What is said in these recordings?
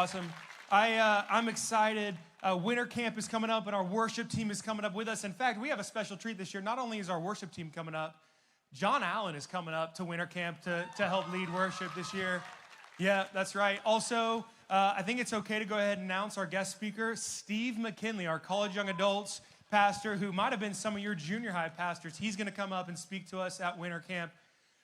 awesome. I'm excited. Winter camp is coming up, and our worship team is coming up with us. In fact, we have a special treat this year. Not only is our worship team coming up, John Allen is coming up to winter camp to help lead worship this year. Yeah, that's right. Also, I think it's okay to go ahead and announce our guest speaker, Steve McKinley, our college young adults pastor, who might have been some of your junior high pastors. He's going to come up and speak to us at winter camp.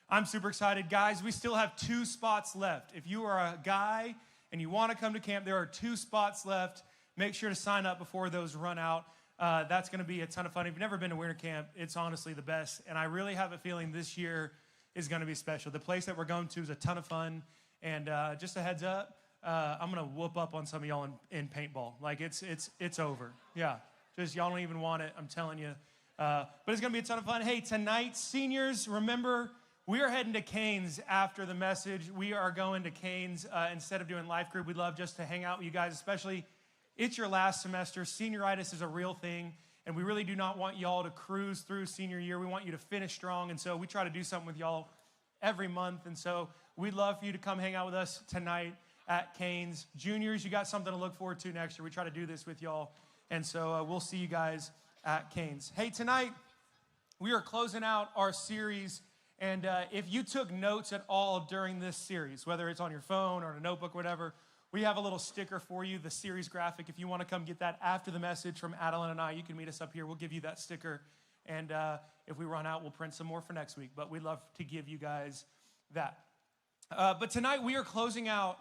I'm super excited. Guys, we still have 2 spots left. If you are a guy and you want to come to camp, there are 2 spots left. Make sure to sign up before those run out. That's going to be a ton of fun. If you've never been to winter camp, it's honestly the best. And I really have a feeling this year is going to be special. The place that we're going to is a ton of fun. And just a heads up, I'm going to whoop up on some of y'all in paintball. Like, it's over. Yeah, just y'all don't even want it, I'm telling you. But it's going to be a ton of fun. Hey, tonight, seniors, remember, we are heading to Canes after the message. We are going to Canes instead of doing life group. We'd love just to hang out with you guys, especially it's your last semester. Senioritis is a real thing, and we really do not want y'all to cruise through senior year. We want you to finish strong, and so we try to do something with y'all every month, and so we'd love for you to come hang out with us tonight at Canes. Juniors, you got something to look forward to next year. We try to do this with y'all, and so we'll see you guys at Canes. Hey, tonight, we are closing out our series. And if you took notes at all during this series, whether it's on your phone or in a notebook or whatever, we have a little sticker for you, the series graphic. If you want to come get that after the message from Adeline and I, you can meet us up here. We'll give you that sticker. And if we run out, we'll print some more for next week. But we'd love to give you guys that. But tonight we are closing out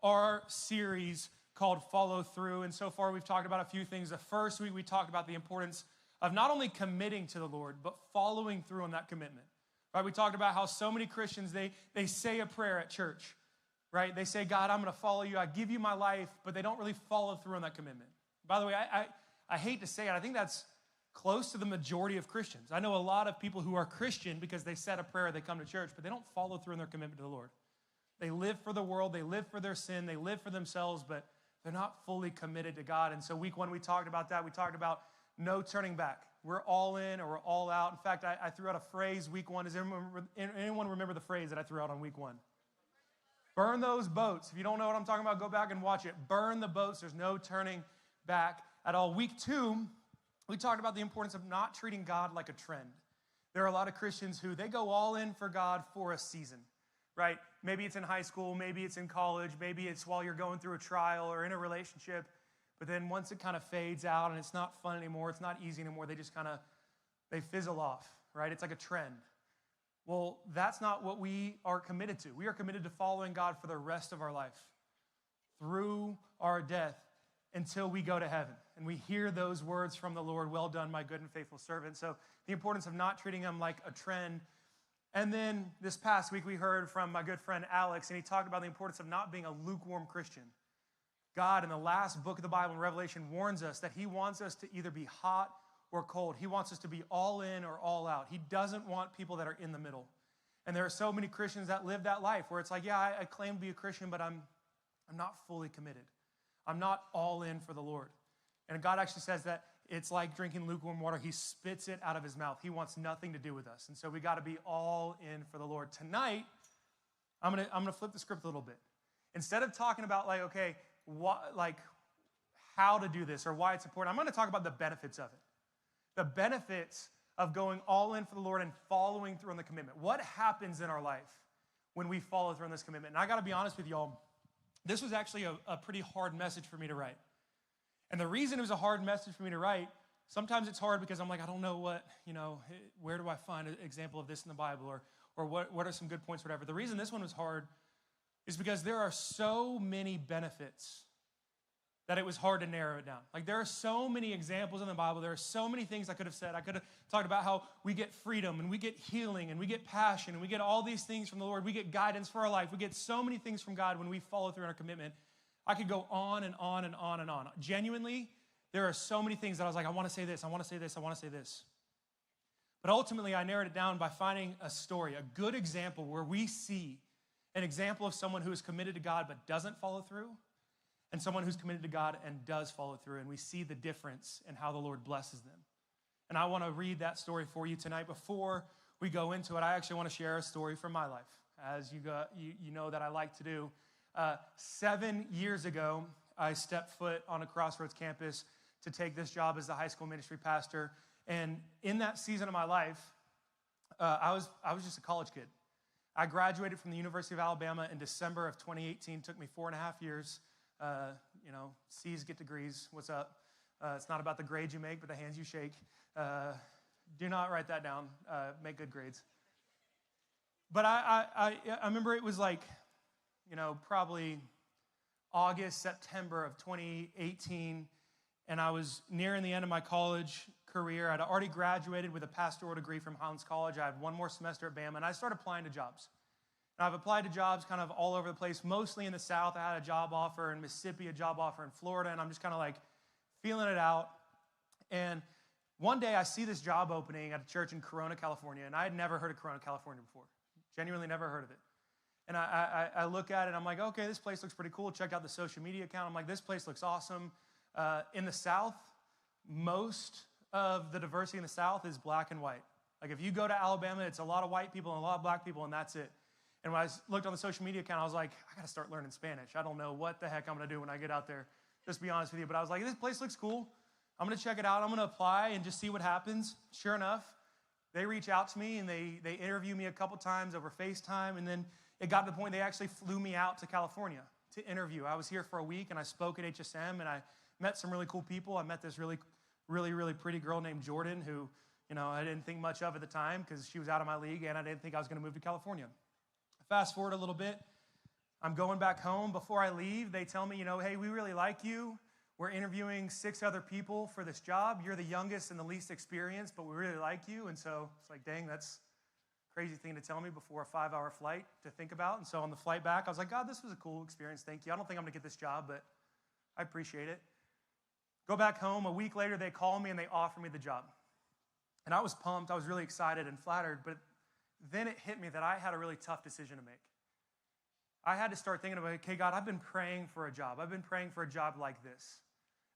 our series called Follow Through. And so far we've talked about a few things. The first week we talked about the importance of not only committing to the Lord, but following through on that commitment. Right, we talked about how so many Christians, they say a prayer at church, right? They say, God, I'm going to follow you. I give you my life, but they don't really follow through on that commitment. By the way, I hate to say it. I think that's close to the majority of Christians. I know a lot of people who are Christian because they said a prayer, they come to church, but they don't follow through on their commitment to the Lord. They live for the world. They live for their sin. They live for themselves, but they're not fully committed to God. And so week 1, we talked about that. We talked about no turning back. We're all in or we're all out. In fact, I threw out a phrase week 1. Does anyone remember the phrase that I threw out on week 1? Burn those boats. If you don't know what I'm talking about, go back and watch it. Burn the boats. There's no turning back at all. Week 2, we talked about the importance of not treating God like a trend. There are a lot of Christians who they go all in for God for a season, right? Maybe it's in high school. Maybe it's in college. Maybe it's while you're going through a trial or in a relationship. But then once it kind of fades out and it's not fun anymore, it's not easy anymore, they just they fizzle off, right? It's like a trend. Well, that's not what we are committed to. We are committed to following God for the rest of our life, through our death, until we go to heaven. And we hear those words from the Lord, well done, my good and faithful servant. So the importance of not treating them like a trend. And then this past week, we heard from my good friend Alex, and he talked about the importance of not being a lukewarm Christian. God, in the last book of the Bible, in Revelation, warns us that he wants us to either be hot or cold. He wants us to be all in or all out. He doesn't want people that are in the middle. And there are so many Christians that live that life where it's like, yeah, I claim to be a Christian, but I'm not fully committed. I'm not all in for the Lord. And God actually says that it's like drinking lukewarm water. He spits it out of his mouth. He wants nothing to do with us. And so we got to be all in for the Lord. Tonight, I'm gonna flip the script a little bit. Instead of talking about how to do this or why it's important, I'm going to talk about the benefits of it. The benefits of going all in for the Lord and following through on the commitment. What happens in our life when we follow through on this commitment? And I got to be honest with y'all, this was actually a pretty hard message for me to write. And the reason it was a hard message for me to write, sometimes it's hard because I'm like, I don't know where do I find an example of this in the Bible or what are some good points, whatever. The reason this one was hard is because there are so many benefits that it was hard to narrow it down. Like, there are so many examples in the Bible. There are so many things I could have said. I could have talked about how we get freedom and we get healing and we get passion and we get all these things from the Lord. We get guidance for our life. We get so many things from God when we follow through on our commitment. I could go on and on and on and on. Genuinely, there are so many things that I was like, I want to say this, I want to say this, I want to say this. But ultimately, I narrowed it down by finding a story, a good example where we see an example of someone who is committed to God but doesn't follow through, and someone who's committed to God and does follow through, and we see the difference in how the Lord blesses them. And I want to read that story for you tonight. Before we go into it, I actually want to share a story from my life. As you know that I like to do, 7 years ago, I stepped foot on a Crossroads campus to take this job as the high school ministry pastor. And in that season of my life, I was just a college kid. I graduated from the University of Alabama in December of 2018. Took me 4.5 years. C's get degrees. What's up? It's not about the grades you make, but the hands you shake. Do not write that down. Make good grades. But I remember it was like, probably August, September of 2018, and I was nearing the end of my college career. I'd already graduated with a pastoral degree from Highlands College. I had one more semester at Bama, and I started applying to jobs. And I've applied to jobs kind of all over the place, mostly in the South. I had a job offer in Mississippi, a job offer in Florida, and I'm just kind of like feeling it out. And one day I see this job opening at a church in Corona, California, and I had never heard of Corona, California before. Genuinely never heard of it. And I look at it, and I'm like, okay, this place looks pretty cool. Check out the social media account. I'm like, this place looks awesome. In the South, most of the diversity in the South is black and white. Like if you go to Alabama, it's a lot of white people and a lot of black people, and that's it. And when I looked on the social media account, I was like, I got to start learning Spanish. I don't know what the heck I'm going to do when I get out there, just to be honest with you. But I was like, this place looks cool. I'm going to check it out. I'm going to apply and just see what happens. Sure enough, they reach out to me, and they interview me a couple times over FaceTime, and then it got to the point they actually flew me out to California to interview. I was here for a week, and I spoke at HSM, and I met some really cool people. I met this really, really, really pretty girl named Jordan who, I didn't think much of at the time because she was out of my league, and I didn't think I was going to move to California. Fast forward a little bit. I'm going back home. Before I leave, they tell me, hey, we really like you. We're interviewing 6 other people for this job. You're the youngest and the least experienced, but we really like you. And so it's like, dang, that's a crazy thing to tell me before a 5-hour flight to think about. And so on the flight back, I was like, God, this was a cool experience. Thank you. I don't think I'm going to get this job, but I appreciate it. Go back home. A week later, they call me and they offer me the job. And I was pumped. I was really excited and flattered. But then it hit me that I had a really tough decision to make. I had to start thinking about, okay, God, I've been praying for a job. I've been praying for a job like this,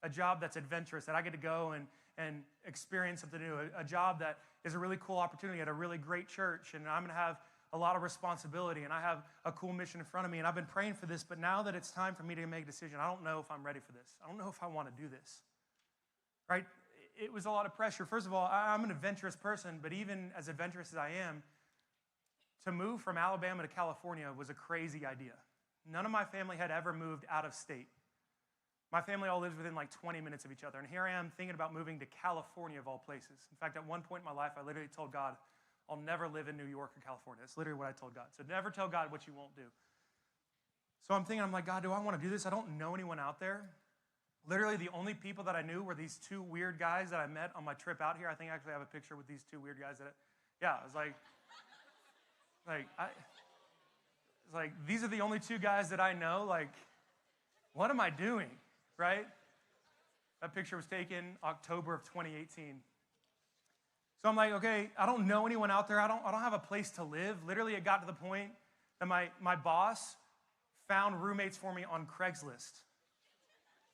a job that's adventurous, that I get to go and experience something new, a job that is a really cool opportunity at a really great church, and I'm going to have a lot of responsibility, and I have a cool mission in front of me, and I've been praying for this, but now that it's time for me to make a decision, I don't know if I'm ready for this. I don't know if I want to do this, right? It was a lot of pressure. First of all, I'm an adventurous person, but even as adventurous as I am, to move from Alabama to California was a crazy idea. None of my family had ever moved out of state. My family all lives within like 20 minutes of each other, and here I am thinking about moving to California of all places. In fact, at one point in my life, I literally told God, I'll never live in New York or California. That's literally what I told God. So never tell God what you won't do. So I'm like, God, do I want to do this? I don't know anyone out there. Literally, the only people that I knew were these 2 weird guys that I met on my trip out here. I think I actually have a picture with these 2 weird guys I was like, it's like, these are the only 2 guys that I know. Like, what am I doing, right? That picture was taken October of 2018. So I'm like, okay, I don't know anyone out there. I don't have a place to live. Literally, it got to the point that my boss found roommates for me on Craigslist.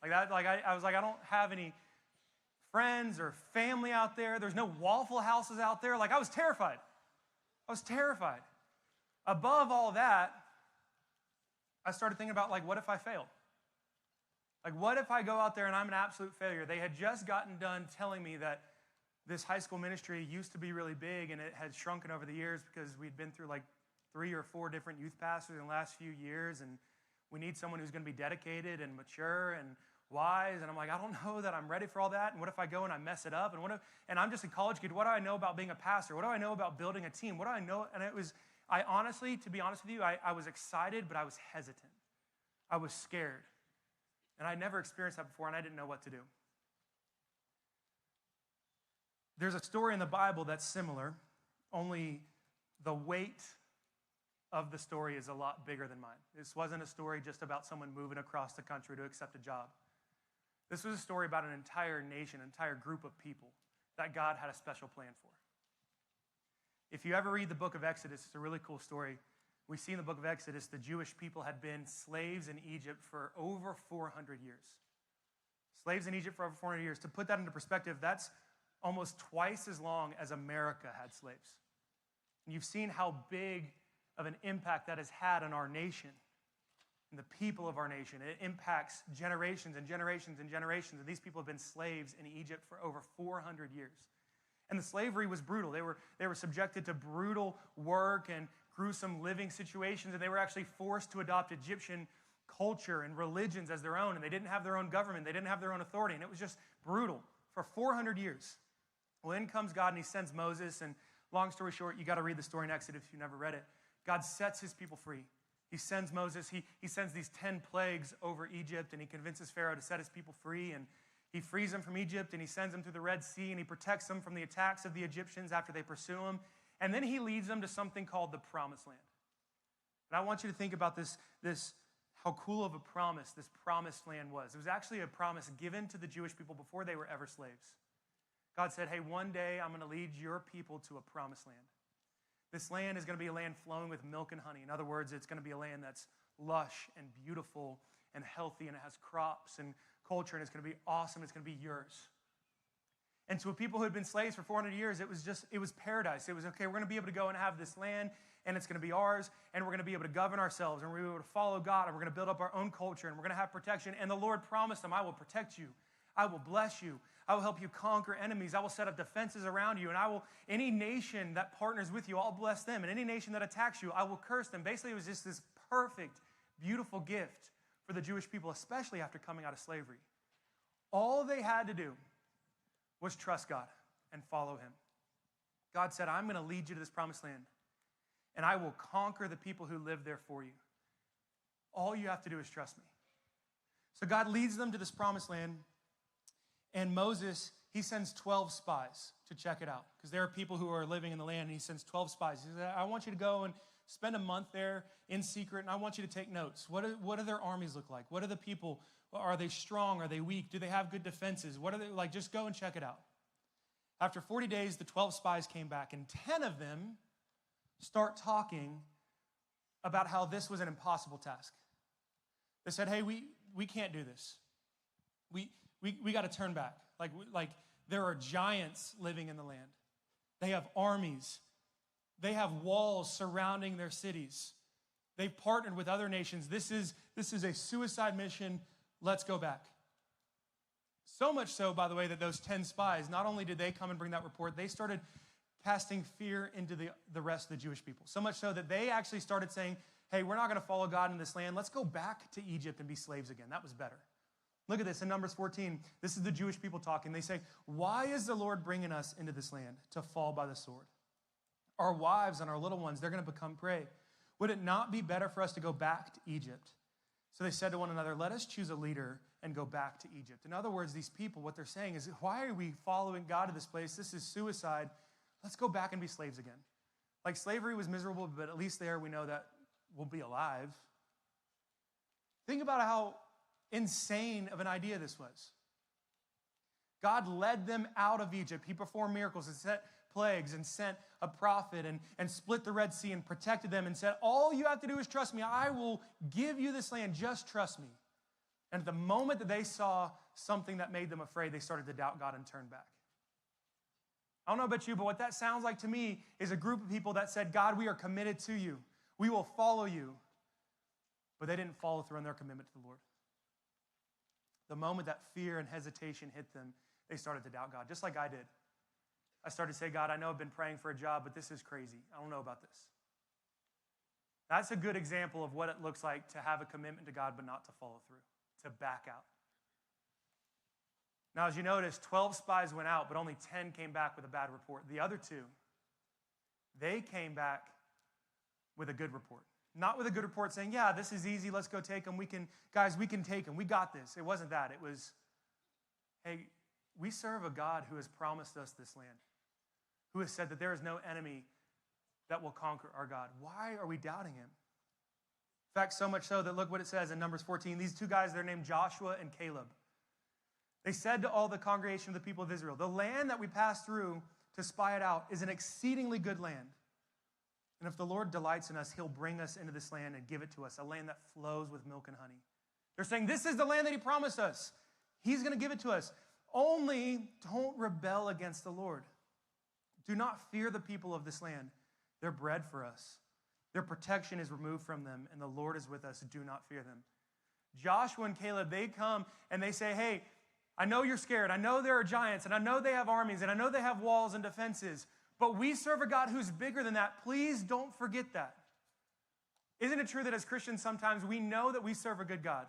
Like that, I was like, I don't have any friends or family out there. There's no Waffle Houses out there. Like, I was terrified. Above all that, I started thinking about, like, what if I fail? Like, what if I go out there and I'm an absolute failure? They had just gotten done telling me that this high school ministry used to be really big, and it had shrunken over the years because we'd been through like 3 or 4 different youth pastors in the last few years, and we need someone who's going to be dedicated and mature and wise. And I'm like, I don't know that I'm ready for all that. And what if I go and I mess it up? And I'm just a college kid. What do I know about being a pastor? What do I know about building a team? What do I know? And I honestly, to be honest with you, I was excited, but I was hesitant. I was scared. And I'd never experienced that before, and I didn't know what to do. There's a story in the Bible that's similar, only the weight of the story is a lot bigger than mine. This wasn't a story just about someone moving across the country to accept a job. This was a story about an entire nation, an entire group of people that God had a special plan for. If you ever read the book of Exodus, it's a really cool story. We see in the book of Exodus, the Jewish people had been slaves in Egypt for over 400 years. Slaves in Egypt for over 400 years. To put that into perspective, that's almost twice as long as America had slaves. And you've seen how big of an impact that has had on our nation. and the people of our nation. It impacts generations and generations and generations. And these people have been slaves in Egypt for over 400 years. And the slavery was brutal. They were subjected to brutal work and gruesome living situations, and they were actually forced to adopt Egyptian culture and religions as their own, and they didn't have their own government. They didn't have their own authority, and it was just brutal for 400 years. Well, in comes God, and he sends Moses, and long story short, you got to read the story in Exodus if you never read it. God sets his people free. He sends Moses. He sends these 10 plagues over Egypt, and he convinces Pharaoh to set his people free, and he frees them from Egypt, and he sends them through the Red Sea, and he protects them from the attacks of the Egyptians after they pursue him. And then he leads them to something called the Promised Land. And I want you to think about this how cool of a promise this Promised Land was. It was actually a promise given to the Jewish people before they were ever slaves. God said, hey, one day I'm going to lead your people to a Promised Land. This land is going to be a land flowing with milk and honey. In other words, it's going to be a land that's lush and beautiful and healthy, and it has crops and culture, and it's going to be awesome. It's going to be yours. And to people who had been slaves for 400 years, it was paradise. It was, okay, we're going to be able to go and have this land, and it's going to be ours, and we're going to be able to govern ourselves, and we're going to be able to follow God, and we're going to build up our own culture, and we're going to have protection. And the Lord promised them, I will protect you. I will bless you. I will help you conquer enemies. I will set up defenses around you, and any nation that partners with you, I'll bless them. And any nation that attacks you, I will curse them. Basically, it was just this perfect, beautiful gift for the Jewish people, especially after coming out of slavery. All they had to do was trust God and follow him. God said, I'm going to lead you to this Promised Land, and I will conquer the people who live there for you. All you have to do is trust me. So God leads them to this Promised Land, and Moses, he sends 12 spies to check it out, because there are people who are living in the land, and he sends 12 spies. He says, I want you to go and spend a month there in secret, and I want you to take notes. What do their armies look like? What are the people? Are they strong? Are they weak? Do they have good defenses? What are they like? Just go and check it out. After 40 days, the 12 spies came back, and 10 of them start talking about how this was an impossible task. They said, hey, we can't do this. We got to turn back. Like there are giants living in the land. They have armies. They have walls surrounding their cities. They've partnered with other nations. This is a suicide mission. Let's go back. So much so, by the way, that those 10 spies, not only did they come and bring that report, they started casting fear into the rest of the Jewish people. So much so that they actually started saying, hey, we're not going to follow God in this land. Let's go back to Egypt and be slaves again. That was better. Look at this in Numbers 14. This is the Jewish people talking. They say, why is the Lord bringing us into this land to fall by the sword? Our wives and our little ones, they're going to become prey. Would it not be better for us to go back to Egypt? So they said to one another, let us choose a leader and go back to Egypt. In other words, these people, what they're saying is, why are we following God to this place? This is suicide. Let's go back and be slaves again. Like slavery was miserable, but at least there we know that we'll be alive. Think about how insane of an idea this was. God led them out of Egypt. He performed miracles and set plagues and sent a prophet and split the Red Sea and protected them and said, all you have to do is trust me. I will give you this land. Just trust me. And at the moment that they saw something that made them afraid, they started to doubt God and turn back. I don't know about you, but what that sounds like to me is a group of people that said, God, we are committed to you. We will follow you. But they didn't follow through on their commitment to the Lord. The moment that fear and hesitation hit them, they started to doubt God, just like I did. I started to say, God, I know I've been praying for a job, but this is crazy. I don't know about this. That's a good example of what it looks like to have a commitment to God, but not to follow through, to back out. Now, as you notice, 12 spies went out, but only 10 came back with a bad report. The other two, they came back with a good report. Not with a good report saying, yeah, this is easy, let's go take them. We can take them. We got this. It wasn't that. It was, hey, we serve a God who has promised us this land, who has said that there is no enemy that will conquer our God. Why are we doubting him? In fact, so much so that look what it says in Numbers 14. These two guys, they're named Joshua and Caleb. They said to all the congregation of the people of Israel, the land that we passed through to spy it out is an exceedingly good land. And if the Lord delights in us, he'll bring us into this land and give it to us, a land that flows with milk and honey. They're saying, this is the land that he promised us. He's going to give it to us. Only don't rebel against the Lord. Do not fear the people of this land. They're bread for us. Their protection is removed from them, and the Lord is with us. Do not fear them. Joshua and Caleb, they come and they say, hey, I know you're scared. I know there are giants, and I know they have armies, and I know they have walls and defenses, but we serve a God who's bigger than that. Please don't forget that. Isn't it true that as Christians sometimes we know that we serve a good God,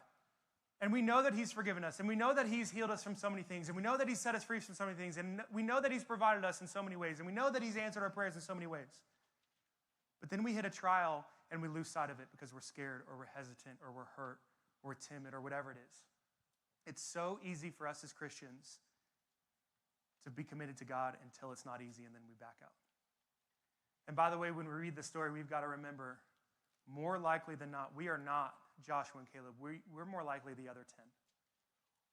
and we know that he's forgiven us, and we know that he's healed us from so many things, and we know that he's set us free from so many things, and we know that he's provided us in so many ways, and we know that he's answered our prayers in so many ways. But then we hit a trial and we lose sight of it because we're scared or we're hesitant or we're hurt or we're timid or whatever it is. It's so easy for us as Christians to be committed to God until it's not easy, and then we back out. And by the way, when we read the story, we've got to remember, more likely than not, we are not Joshua and Caleb. We're more likely the other 10.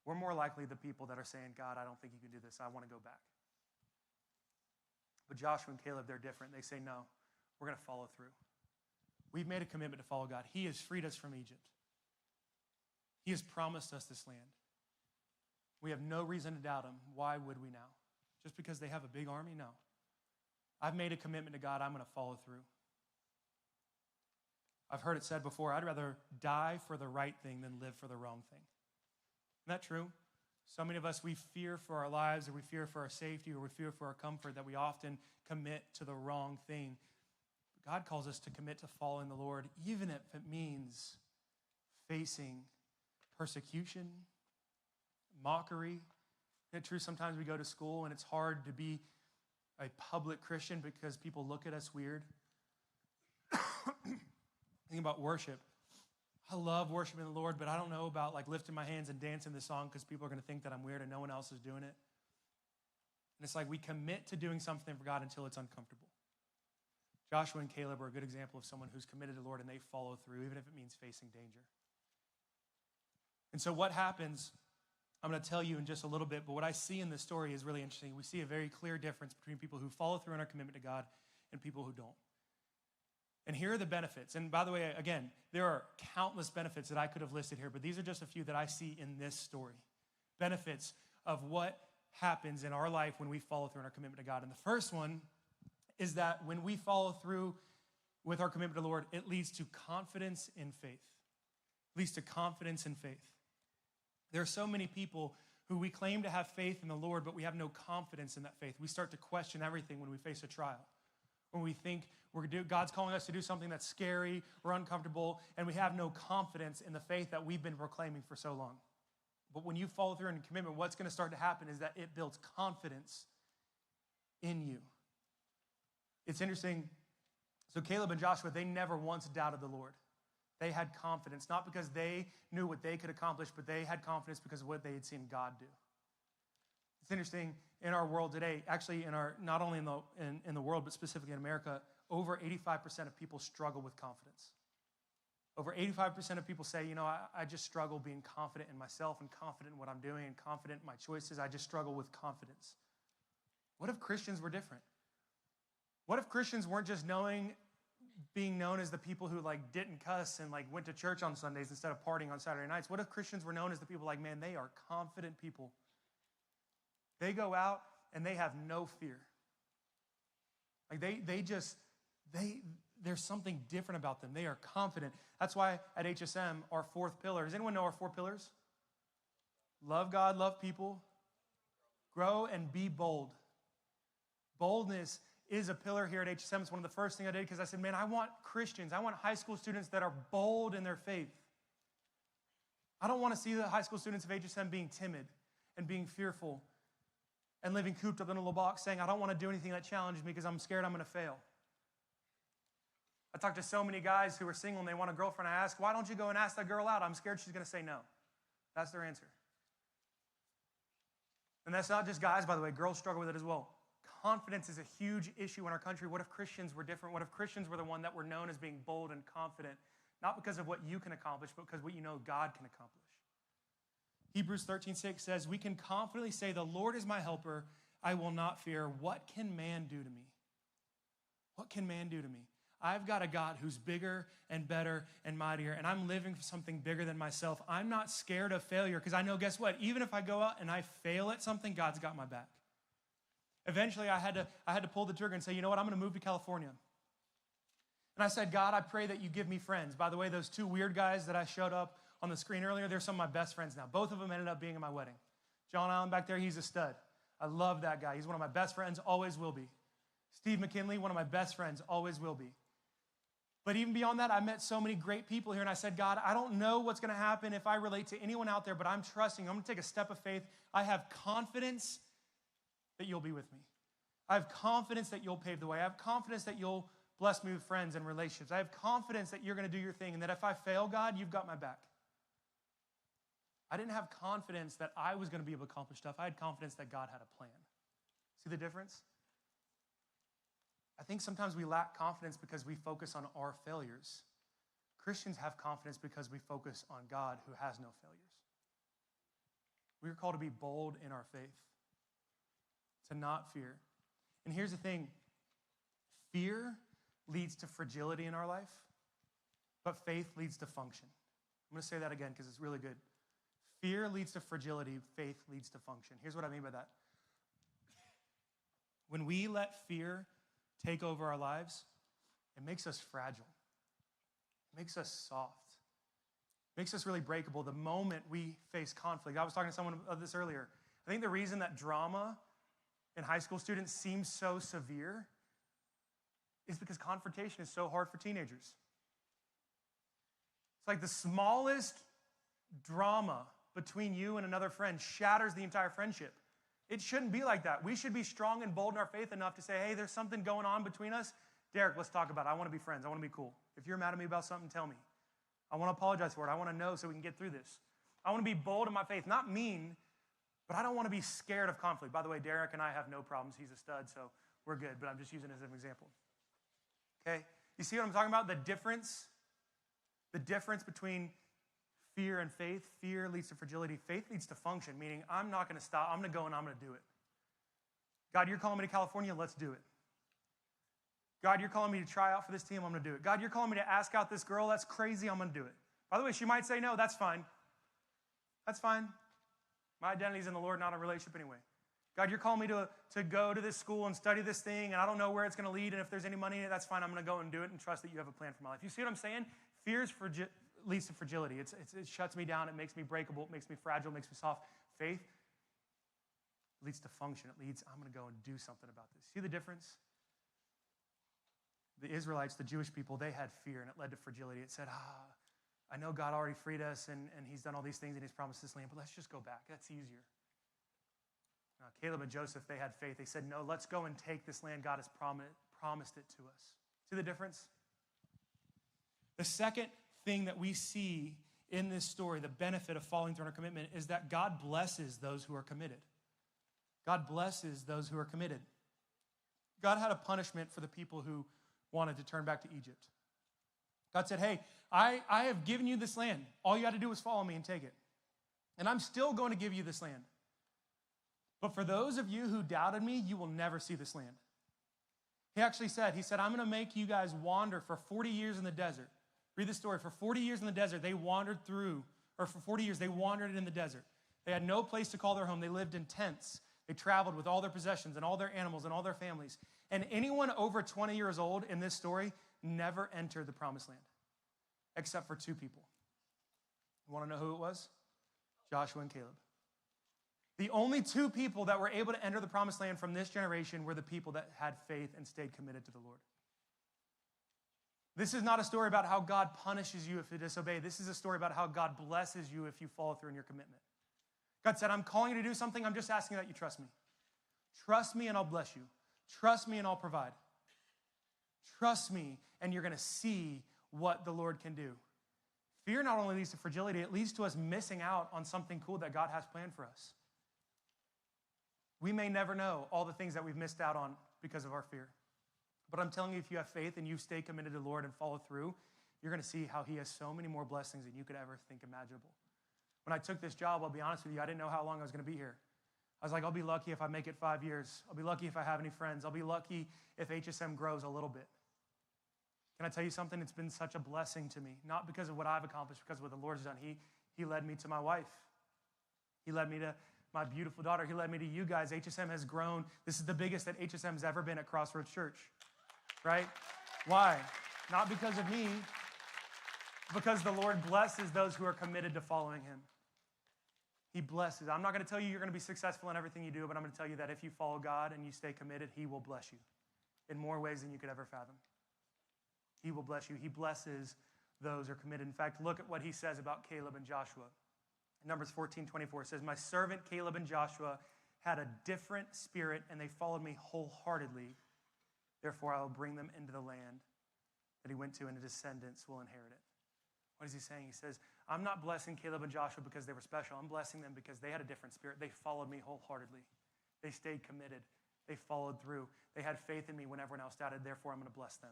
We're more likely the people that are saying, God, I don't think you can do this. I want to go back. But Joshua and Caleb, they're different. They say, no, we're going to follow through. We've made a commitment to follow God. He has freed us from Egypt. He has promised us this land. We have no reason to doubt him. Why would we now? Just because they have a big army? No. I've made a commitment to God. I'm going to follow through. I've heard it said before, I'd rather die for the right thing than live for the wrong thing. Isn't that true? So many of us, we fear for our lives, or we fear for our safety, or we fear for our comfort, that we often commit to the wrong thing. God calls us to commit to following the Lord, even if it means facing persecution, mockery. Isn't it true? Sometimes we go to school and it's hard to be a public Christian because people look at us weird. Think about worship. I love worshiping the Lord, but I don't know about like lifting my hands and dancing the song because people are going to think that I'm weird and no one else is doing it. And it's like we commit to doing something for God until it's uncomfortable. Joshua and Caleb are a good example of someone who's committed to the Lord and they follow through, even if it means facing danger. And so what happens, I'm going to tell you in just a little bit, but what I see in this story is really interesting. We see a very clear difference between people who follow through on our commitment to God and people who don't. And here are the benefits. And by the way, again, there are countless benefits that I could have listed here, but these are just a few that I see in this story. Benefits of what happens in our life when we follow through on our commitment to God. And the first one is that when we follow through with our commitment to the Lord, it leads to confidence in faith. It leads to confidence in faith. There are so many people who we claim to have faith in the Lord, but we have no confidence in that faith. We start to question everything when we face a trial. When we think God's calling us to do something that's scary or uncomfortable, and we have no confidence in the faith that we've been proclaiming for so long. But when you follow through in commitment, what's going to start to happen is that it builds confidence in you. It's interesting. So Caleb and Joshua, they never once doubted the Lord. They had confidence, not because they knew what they could accomplish, but they had confidence because of what they had seen God do. It's interesting, in our world today, actually not only in the world, but specifically in America, over 85% of people struggle with confidence. Over 85% of people say, I just struggle being confident in myself and confident in what I'm doing and confident in my choices. I just struggle with confidence. What if Christians were different? What if Christians weren't just being known as the people who didn't cuss and went to church on Sundays instead of partying on Saturday nights? What if Christians were known as the people man, they are confident people. They go out and they have no fear. There's something different about them. They are confident. That's why at HSM, our fourth pillar, does anyone know our 4 pillars? Love God, love people, grow, and be bold. Boldness is a pillar here at HSM. It's one of the first things I did because I said, man, I want Christians, I want high school students that are bold in their faith. I don't want to see the high school students of HSM being timid and being fearful and living cooped up in a little box saying, I don't want to do anything that challenges me because I'm scared I'm going to fail. I talked to so many guys who are single and they want a girlfriend. I ask, why don't you go and ask that girl out? I'm scared she's going to say no. That's their answer. And that's not just guys, by the way. Girls struggle with it as well. Confidence is a huge issue in our country. What if Christians were different? What if Christians were the one that were known as being bold and confident, not because of what you can accomplish, but because what you know God can accomplish? Hebrews 13:6 says, we can confidently say, the Lord is my helper. I will not fear. What can man do to me? What can man do to me? I've got a God who's bigger and better and mightier, and I'm living for something bigger than myself. I'm not scared of failure because I know, guess what? Even if I go out and I fail at something, God's got my back. Eventually, I had to pull the trigger and say, you know what? I'm going to move to California. And I said, God, I pray that you give me friends. By the way, those two weird guys that I showed up on the screen earlier, they're some of my best friends now. Both of them ended up being in my wedding. John Allen back there, he's a stud. I love that guy. He's one of my best friends, always will be. Steve McKinley, one of my best friends, always will be. But even beyond that, I met so many great people here, and I said, God, I don't know what's going to happen if I relate to anyone out there, but I'm trusting. I'm going to take a step of faith. I have confidence that you'll be with me. I have confidence that you'll pave the way. I have confidence that you'll bless me with friends and relationships. I have confidence that you're going to do your thing, and that if I fail, God, you've got my back. I didn't have confidence that I was going to be able to accomplish stuff. I had confidence that God had a plan. See the difference? I think sometimes we lack confidence because we focus on our failures. Christians have confidence because we focus on God who has no failures. We are called to be bold in our faith, to not fear. And here's the thing, fear leads to fragility in our life, but faith leads to function. I'm going to say that again because it's really good. Fear leads to fragility, faith leads to function. Here's what I mean by that. When we let fear take over our lives, it makes us fragile. It makes us soft. It makes us really breakable the moment we face conflict. I was talking to someone of this earlier. I think the reason that drama in high school students seems so severe is because confrontation is so hard for teenagers. It's like the smallest drama between you and another friend shatters the entire friendship. It shouldn't be like that. We should be strong and bold in our faith enough to say, hey, there's something going on between us. Derek, let's talk about it. I want to be friends. I want to be cool. If you're mad at me about something, tell me. I want to apologize for it. I want to know so we can get through this. I want to be bold in my faith, not mean, but I don't want to be scared of conflict. By the way, Derek and I have no problems. He's a stud, so we're good, but I'm just using it as an example. Okay? You see what I'm talking about? The difference between fear and faith. Fear leads to fragility. Faith leads to function, meaning I'm not going to stop. I'm going to go and I'm going to do it. God, you're calling me to California. Let's do it. God, you're calling me to try out for this team. I'm going to do it. God, you're calling me to ask out this girl. That's crazy. I'm going to do it. By the way, she might say no. That's fine. That's fine. My identity's in the Lord, not a relationship anyway. God, you're calling me to go to this school and study this thing, and I don't know where it's going to lead, and if there's any money in it, that's fine. I'm going to go and do it and trust that you have a plan for my life. You see what I'm saying? Fear leads to fragility. It shuts me down. It makes me breakable. It makes me fragile. It makes me soft. Faith leads to function. It leads, I'm going to go and do something about this. See the difference? The Israelites, the Jewish people, they had fear, and it led to fragility. It said, I know God already freed us, and he's done all these things, and he's promised this land, but let's just go back. That's easier. Caleb and Joseph, they had faith. They said, no, let's go and take this land. God has promised it to us. See the difference? The second thing that we see in this story, the benefit of following through on our commitment, is that God blesses those who are committed. God blesses those who are committed. God had a punishment for the people who wanted to turn back to Egypt. God said, hey, I have given you this land. All you had to do was follow me and take it. And I'm still going to give you this land. But for those of you who doubted me, you will never see this land. He actually said, I'm going to make you guys wander for 40 years in the desert. Read the story. For 40 years in the desert, they wandered through, or for 40 years, they wandered in the desert. They had no place to call their home. They lived in tents. They traveled with all their possessions and all their animals and all their families. And anyone over 20 years old in this story never entered the promised land, except for two people. You want to know who it was? Joshua and Caleb. The only two people that were able to enter the promised land from this generation were the people that had faith and stayed committed to the Lord. This is not a story about how God punishes you if you disobey. This is a story about how God blesses you if you follow through in your commitment. God said, I'm calling you to do something. I'm just asking that you trust me. Trust me and I'll bless you. Trust me and I'll provide. Trust me and you're going to see what the Lord can do. Fear not only leads to fragility, it leads to us missing out on something cool that God has planned for us. We may never know all the things that we've missed out on because of our fear. But I'm telling you, if you have faith and you stay committed to the Lord and follow through, you're going to see how he has so many more blessings than you could ever think imaginable. When I took this job, I'll be honest with you, I didn't know how long I was going to be here. I was like, I'll be lucky if I make it 5 years. I'll be lucky if I have any friends. I'll be lucky if HSM grows a little bit. Can I tell you something? It's been such a blessing to me, not because of what I've accomplished, because of what the Lord's done. He led me to my wife. He led me to my beautiful daughter. He led me to you guys. HSM has grown. This is the biggest that HSM has ever been at Crossroads Church, right? Why? Not because of me, because the Lord blesses those who are committed to following him. He blesses. I'm not going to tell you you're going to be successful in everything you do, but I'm going to tell you that if you follow God and you stay committed, he will bless you in more ways than you could ever fathom. He will bless you. He blesses those who are committed. In fact, look at what he says about Caleb and Joshua. In Numbers 14:24, it says, my servant Caleb and Joshua had a different spirit, and they followed me wholeheartedly. Therefore, I will bring them into the land that he went to, and his descendants will inherit it. What is he saying? He says, I'm not blessing Caleb and Joshua because they were special. I'm blessing them because they had a different spirit. They followed me wholeheartedly. They stayed committed. They followed through. They had faith in me when everyone else doubted. Therefore, I'm going to bless them.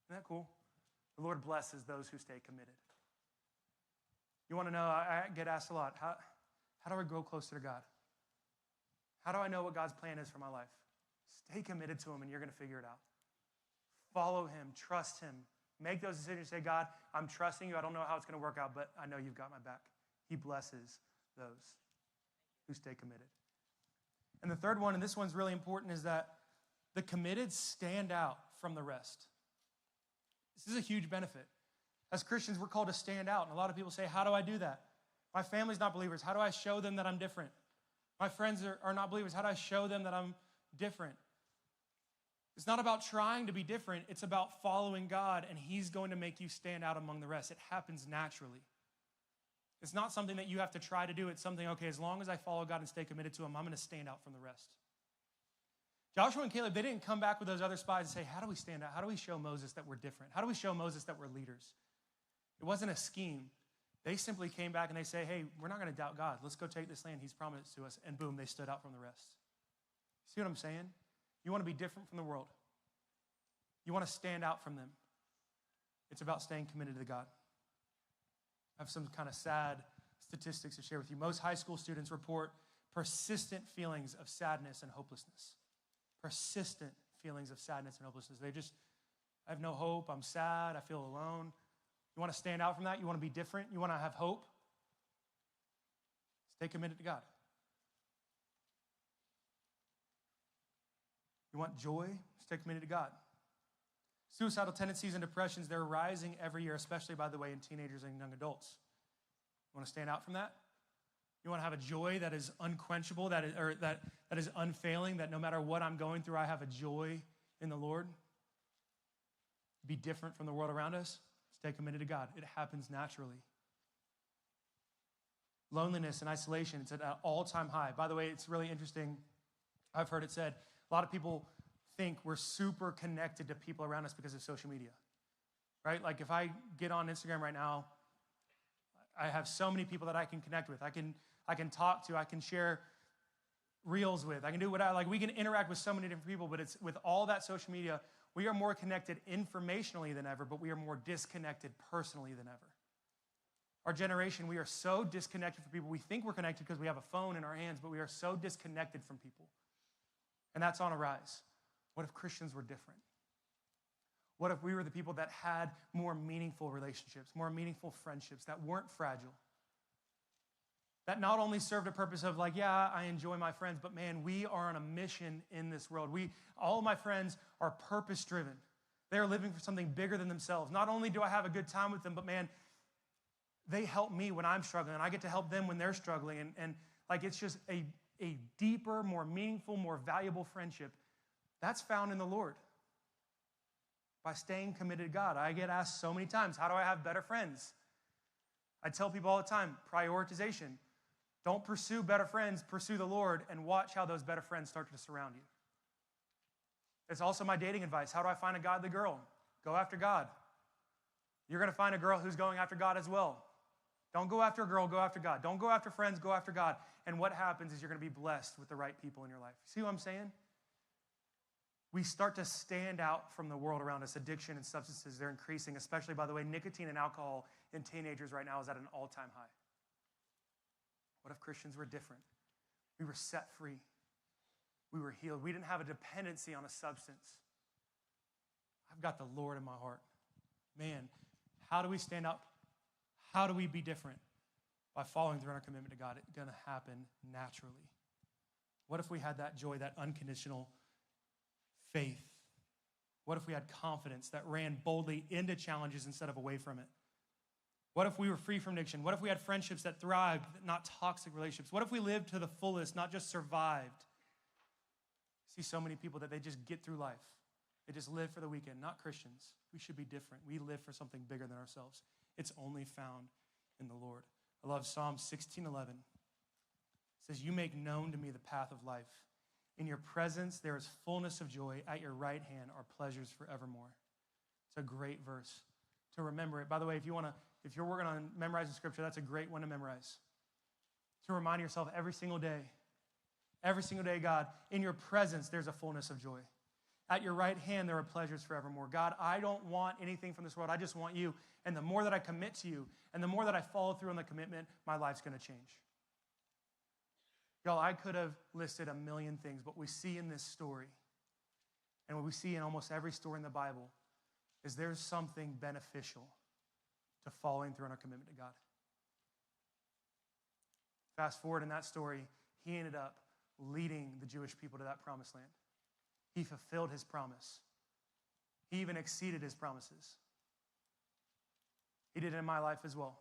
Isn't that cool? The Lord blesses those who stay committed. You want to know, I get asked a lot, how do I grow closer to God? How do I know what God's plan is for my life? Stay committed to him and you're going to figure it out. Follow him. Trust him. Make those decisions. Say, God, I'm trusting you. I don't know how it's going to work out, but I know you've got my back. He blesses those who stay committed. And the third one, and this one's really important, is that the committed stand out from the rest. This is a huge benefit. As Christians, we're called to stand out. And a lot of people say, how do I do that? My family's not believers. How do I show them that I'm different? My friends are not believers. How do I show them that I'm different? It's not about trying to be different. It's about following God, and he's going to make you stand out among the rest. It happens naturally. It's not something that you have to try to do. It's something, okay, as long as I follow God and stay committed to him, I'm going to stand out from the rest. Joshua and Caleb, they didn't come back with those other spies and say, how do we stand out? How do we show Moses that we're different? How do we show Moses that we're leaders? It wasn't a scheme. They simply came back and they say, hey, we're not going to doubt God. Let's go take this land he's promised to us. And boom, they stood out from the rest. See what I'm saying? You want to be different from the world. You want to stand out from them. It's about staying committed to God. I have some kind of sad statistics to share with you. Most high school students report persistent feelings of sadness and hopelessness. Persistent feelings of sadness and hopelessness. I have no hope. I'm sad. I feel alone. You want to stand out from that? You want to be different? You want to have hope? Stay committed to God. You want joy? Stay committed to God. Suicidal tendencies and depressions, they're rising every year, especially, by the way, in teenagers and young adults. You want to stand out from that? You want to have a joy that is unquenchable, that is unfailing, that no matter what I'm going through, I have a joy in the Lord? Be different from the world around us? Stay committed to God. It happens naturally. Loneliness and isolation, it's at an all-time high. By the way, it's really interesting. I've heard it said, a lot of people think we're super connected to people around us because of social media, right? Like if I get on Instagram right now, I have so many people that I can connect with. I can talk to, I can share reels with, I can do what I like. We can interact with so many different people, but it's with all that social media, we are more connected informationally than ever, but we are more disconnected personally than ever. Our generation, we are so disconnected from people. We think we're connected because we have a phone in our hands, but we are so disconnected from people. And that's on a rise. What if Christians were different? What if we were the people that had more meaningful relationships, more meaningful friendships that weren't fragile? That not only served a purpose of like, yeah, I enjoy my friends, but man, we are on a mission in this world. All of my friends are purpose-driven. They are living for something bigger than themselves. Not only do I have a good time with them, but man, they help me when I'm struggling, and I get to help them when they're struggling. And like, it's just a deeper, more meaningful, more valuable friendship. That's found in the Lord. By staying committed to God. I get asked so many times, how do I have better friends? I tell people all the time, prioritization. Don't pursue better friends, pursue the Lord, and watch how those better friends start to surround you. It's also my dating advice. How do I find a godly girl? Go after God. You're going to find a girl who's going after God as well. Don't go after a girl, go after God. Don't go after friends, go after God. And what happens is you're going to be blessed with the right people in your life. See what I'm saying? We start to stand out from the world around us. Addiction and substances, they're increasing, especially, by the way, nicotine and alcohol in teenagers right now is at an all-time high. What if Christians were different? We were set free. We were healed. We didn't have a dependency on a substance. I've got the Lord in my heart. Man, how do we stand up? How do we be different? By following through on our commitment to God. It's going to happen naturally. What if we had that joy, that unconditional faith What if we had confidence that ran boldly into challenges instead of away from it? What if we were free from addiction? What if we had friendships that thrived, not toxic relationships? What if we lived to the fullest, not just survived? I see so many people that they just get through life. They just live for the weekend, not Christians. We should be different. We live for something bigger than ourselves. It's only found in the Lord. I love Psalm 16:11. It says, you make known to me the path of life. In your presence there is fullness of joy. At your right hand are pleasures forevermore. It's a great verse to remember it. By the way, if you're working on memorizing scripture, that's a great one to memorize. To remind yourself every single day, God, in your presence there's a fullness of joy. At your right hand there are pleasures forevermore. God, I don't want anything from this world. I just want you. And the more that I commit to you, and the more that I follow through on the commitment, my life's going to change. Y'all, I could have listed a million things, but we see in this story, and what we see in almost every story in the Bible, is there's something beneficial to following through on our commitment to God. Fast forward in that story, he ended up leading the Jewish people to that promised land. He fulfilled his promise. He even exceeded his promises. He did it in my life as well.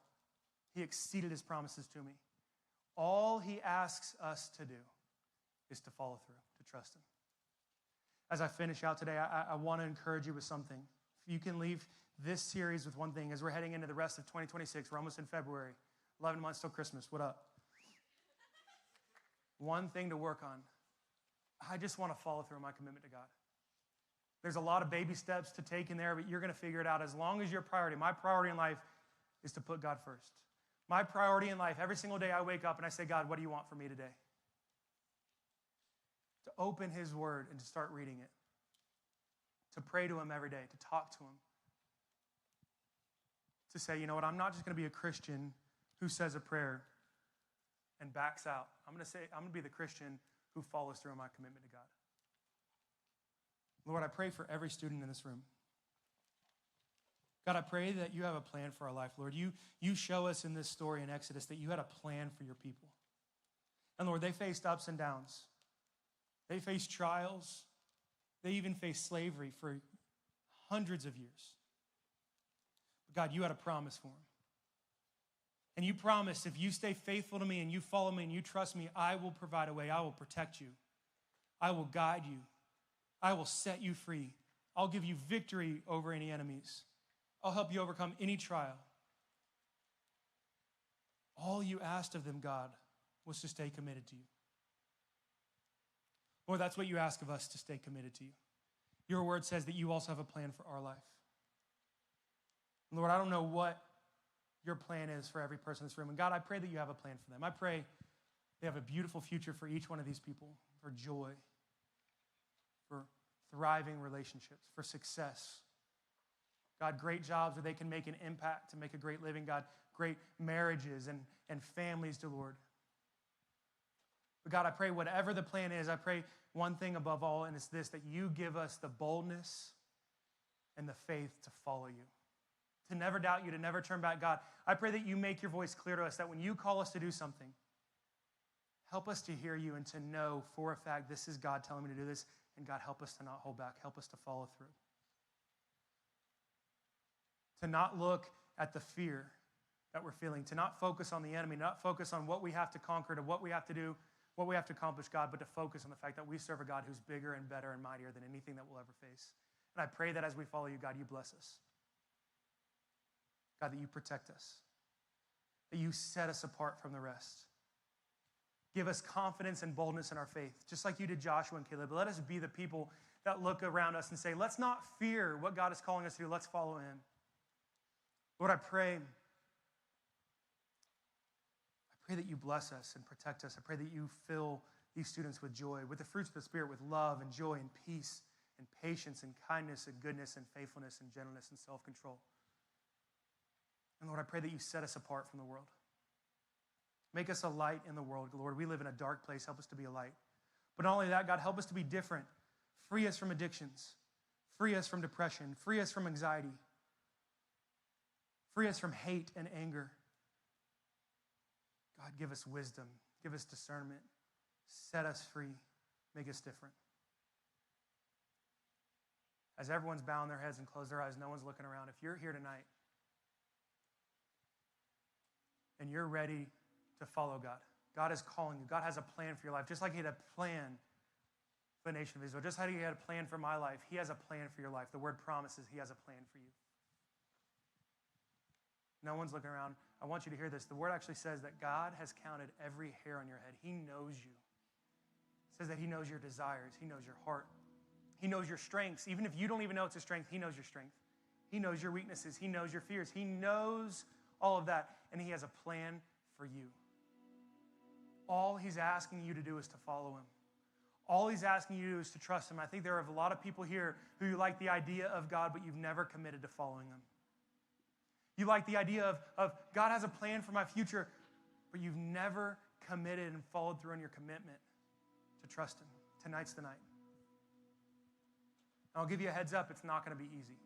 He exceeded his promises to me. All he asks us to do is to follow through, to trust him. As I finish out today, I want to encourage you with something. If you can leave this series with one thing, as we're heading into the rest of 2026, we're almost in February, 11 months till Christmas. What up? One thing to work on. I just want to follow through on my commitment to God. There's a lot of baby steps to take in there, but you're going to figure it out as long as your priority. My priority in life is to put God first. My priority in life, every single day I wake up and I say, God, what do you want from me today? To open his word and to start reading it. To pray to him every day, to talk to him. To say, you know what, I'm not just going to be a Christian who says a prayer and backs out. I'm going to be the Christian who follows through on my commitment to God. Lord, I pray for every student in this room. God, I pray that you have a plan for our life, Lord. You show us in this story in Exodus that you had a plan for your people. And Lord, they faced ups and downs. They faced trials. They even faced slavery for hundreds of years. But God, you had a promise for them. And you promised if you stay faithful to me and you follow me and you trust me, I will provide a way. I will protect you. I will guide you. I will set you free. I'll give you victory over any enemies. I'll help you overcome any trial. All you asked of them, God, was to stay committed to you. Lord, that's what you ask of us, to stay committed to you. Your word says that you also have a plan for our life. Lord, I don't know what your plan is for every person in this room. And God, I pray that you have a plan for them. I pray they have a beautiful future for each one of these people, for joy, for thriving relationships, for success. God, great jobs where they can make an impact to make a great living. God, great marriages and families, dear Lord. But God, I pray whatever the plan is, I pray one thing above all, and it's this, that you give us the boldness and the faith to follow you, to never doubt you, to never turn back. God, I pray that you make your voice clear to us, that when you call us to do something, help us to hear you and to know for a fact this is God telling me to do this. And God, help us to not hold back. Help us to follow through. To not look at the fear that we're feeling, to not focus on the enemy, not focus on what we have to conquer, to what we have to do, what we have to accomplish, God, but to focus on the fact that we serve a God who's bigger and better and mightier than anything that we'll ever face. And I pray that as we follow you, God, you bless us. God, that you protect us, that you set us apart from the rest. Give us confidence and boldness in our faith, just like you did Joshua and Caleb. Let us be the people that look around us and say, let's not fear what God is calling us to do. Let's follow him. Lord, I pray that you bless us and protect us. I pray that you fill these students with joy, with the fruits of the Spirit, with love and joy and peace and patience and kindness and goodness and faithfulness and gentleness and self-control. And Lord, I pray that you set us apart from the world. Make us a light in the world. Lord, we live in a dark place. Help us to be a light. But not only that, God, help us to be different. Free us from addictions. Free us from depression. Free us from anxiety. Free us from hate and anger. God, give us wisdom. Give us discernment. Set us free. Make us different. As everyone's bowing their heads and closed their eyes, no one's looking around. If you're here tonight and you're ready to follow God, God is calling you. God has a plan for your life. Just like he had a plan for the nation of Israel, just like he had a plan for my life, he has a plan for your life. The word promises he has a plan for you. No one's looking around. I want you to hear this. The word actually says that God has counted every hair on your head. He knows you. It says that he knows your desires. He knows your heart. He knows your strengths. Even if you don't even know it's a strength, he knows your strength. He knows your weaknesses. He knows your fears. He knows all of that, and he has a plan for you. All he's asking you to do is to follow him. All he's asking you to do is to trust him. I think there are a lot of people here who like the idea of God, but you've never committed to following him. You like the idea of God has a plan for my future, but you've never committed and followed through on your commitment to trust him. Tonight's the night. I'll give you a heads up, it's not going to be easy.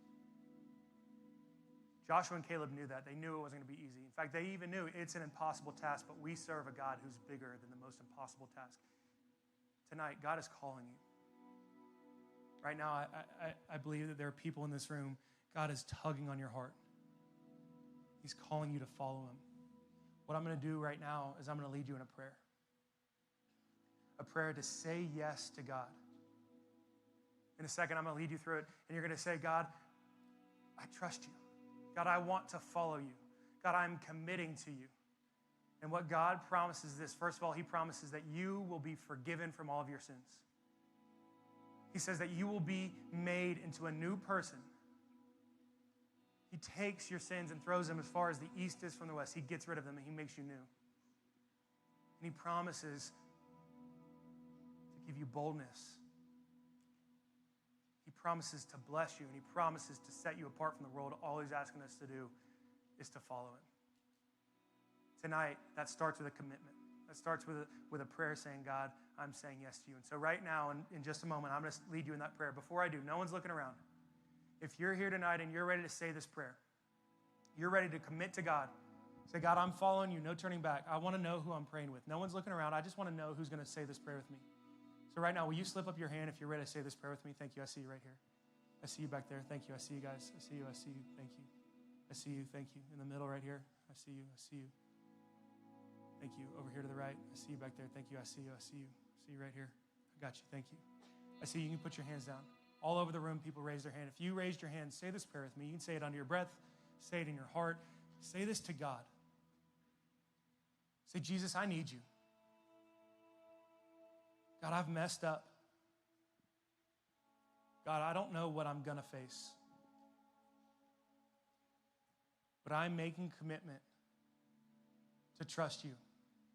Joshua and Caleb knew that. They knew it wasn't going to be easy. In fact, they even knew it's an impossible task, but we serve a God who's bigger than the most impossible task. Tonight, God is calling you. Right now, I believe that there are people in this room, God is tugging on your heart. He's calling you to follow him. What I'm going to do right now is I'm going to lead you in a prayer. A prayer to say yes to God. In a second, I'm going to lead you through it, and you're going to say, God, I trust you. God, I want to follow you. God, I'm committing to you. And what God promises is this. First of all, he promises that you will be forgiven from all of your sins. He says that you will be made into a new person. He takes your sins and throws them as far as the east is from the west. He gets rid of them and he makes you new. And he promises to give you boldness. He promises to bless you, and he promises to set you apart from the world. All he's asking us to do is to follow him. Tonight, that starts with a commitment. That starts with a prayer saying, God, I'm saying yes to you. And so right now, in just a moment, I'm going to lead you in that prayer. Before I do, no one's looking around. If you're here tonight and you're ready to say this prayer, you're ready to commit to God, say, God, I'm following you, no turning back. I want to know who I'm praying with. No one's looking around. I just want to know who's going to say this prayer with me. So right now, will you slip up your hand if you're ready to say this prayer with me? Thank you. I see you right here. I see you back there. Thank you. I see you guys. I see you. I see you. Thank you. I see you. Thank you. In the middle right here. I see you. I see you. Thank you. Over here to the right. I see you back there. Thank you. I see you. I see you. I see you right here. I got you. Thank you. I see you. You can put your hands down. All over the room, people raise their hand. If you raised your hand, say this prayer with me. You can say it under your breath. Say it in your heart. Say this to God. Say, Jesus, I need you. God, I've messed up. God, I don't know what I'm going to face. But I'm making commitment to trust you.